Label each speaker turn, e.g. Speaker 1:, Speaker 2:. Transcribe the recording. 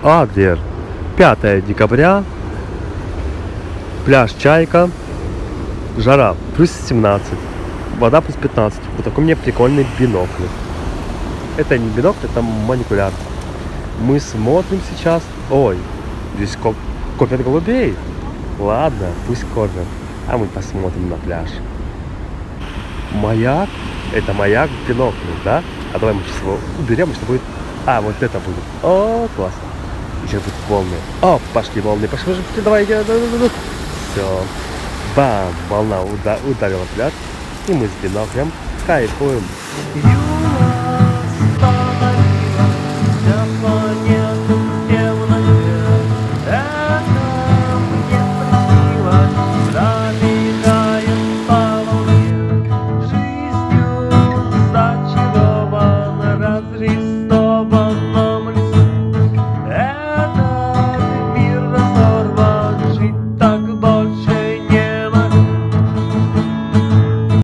Speaker 1: Адлер. 5 декабря. Пляж Чайка. Жара плюс 17. Вода плюс 15. Вот такой у меня прикольный бинокль. Это не бинокль, это маникуляр. Мы смотрим сейчас. Ой, здесь копят голубей. Ладно, пусть копят. А мы посмотрим на пляж. Маяк. Это маяк в бинокле, да? А давай мы сейчас его уберем, что будет. А, вот это будет. О, классно. Сейчас будут волны. О, пошли волны. Пошли, давай. Все. Бам! Волна ударила пляж. И мы с биноклем кайфуем.